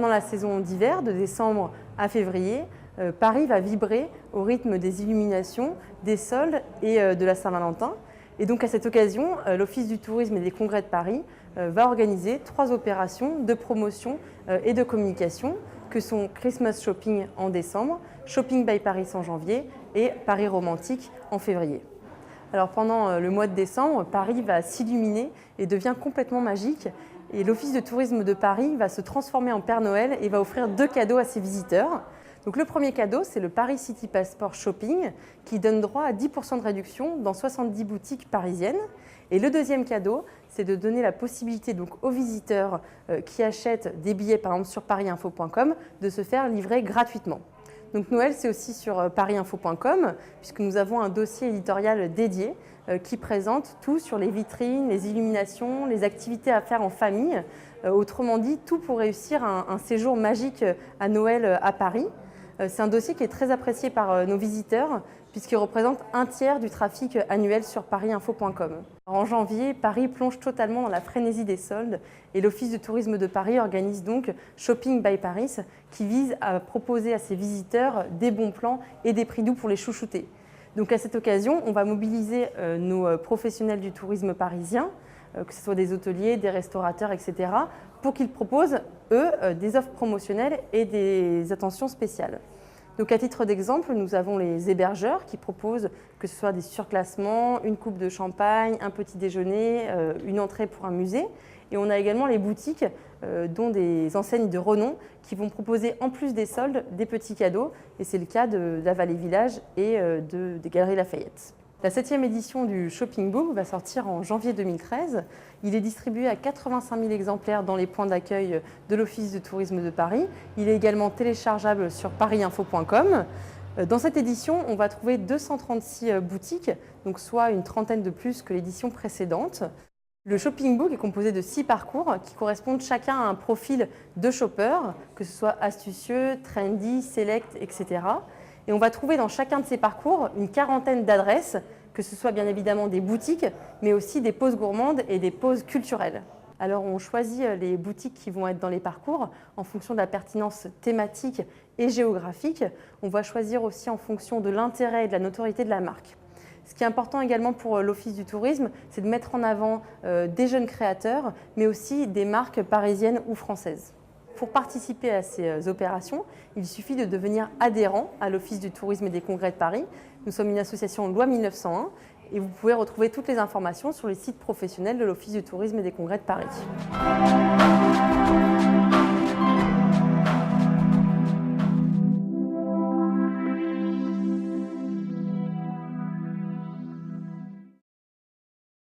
pendant la saison d'hiver, de décembre à février, Paris va vibrer au rythme des illuminations, des soldes et de la Saint-Valentin. Et donc à cette occasion, l'Office du tourisme et des congrès de Paris va organiser 3 opérations de promotion et de communication que sont Christmas Shopping en décembre, Shopping by Paris en janvier et Paris Romantique en février. Alors pendant le mois de décembre, Paris va s'illuminer et devient complètement magique. Et l'Office de tourisme de Paris va se transformer en Père Noël et va offrir 2 cadeaux à ses visiteurs. Donc le premier cadeau, c'est le Paris City Passport Shopping qui donne droit à 10% de réduction dans 70 boutiques parisiennes. Et le deuxième cadeau, c'est de donner la possibilité donc, aux visiteurs qui achètent des billets par exemple sur parisinfo.com de se faire livrer gratuitement. Donc Noël, c'est aussi sur parisinfo.com puisque nous avons un dossier éditorial dédié qui présente tout sur les vitrines, les illuminations, les activités à faire en famille. Autrement dit, tout pour réussir un séjour magique à Noël à Paris. C'est un dossier qui est très apprécié par nos visiteurs puisqu'il représente un tiers du trafic annuel sur parisinfo.com. En janvier, Paris plonge totalement dans la frénésie des soldes et l'Office de tourisme de Paris organise donc Shopping by Paris qui vise à proposer à ses visiteurs des bons plans et des prix doux pour les chouchouter. Donc à cette occasion, on va mobiliser nos professionnels du tourisme parisien, que ce soit des hôteliers, des restaurateurs, etc., pour qu'ils proposent, eux, des offres promotionnelles et des attentions spéciales. Donc à titre d'exemple, nous avons les hébergeurs qui proposent que ce soit des surclassements, une coupe de champagne, un petit déjeuner, une entrée pour un musée. Et on a également les boutiques, dont des enseignes de renom, qui vont proposer en plus des soldes, des petits cadeaux. Et c'est le cas de la Vallée Village et des Galeries Lafayette. La 7e édition du Shopping Book va sortir en janvier 2013. Il est distribué à 85 000 exemplaires dans les points d'accueil de l'Office de tourisme de Paris. Il est également téléchargeable sur parisinfo.com. Dans cette édition, on va trouver 236 boutiques, donc soit une trentaine de plus que l'édition précédente. Le Shopping Book est composé de 6 parcours qui correspondent chacun à un profil de shopper, que ce soit astucieux, trendy, select, etc. Et on va trouver dans chacun de ces parcours une quarantaine d'adresses, que ce soit bien évidemment des boutiques, mais aussi des pauses gourmandes et des pauses culturelles. Alors on choisit les boutiques qui vont être dans les parcours en fonction de la pertinence thématique et géographique. On va choisir aussi en fonction de l'intérêt et de la notoriété de la marque. Ce qui est important également pour l'Office du tourisme, c'est de mettre en avant des jeunes créateurs, mais aussi des marques parisiennes ou françaises. Pour participer à ces opérations, il suffit de devenir adhérent à l'Office du tourisme et des congrès de Paris. Nous sommes une association loi 1901 et vous pouvez retrouver toutes les informations sur les sites professionnels de l'Office du tourisme et des congrès de Paris.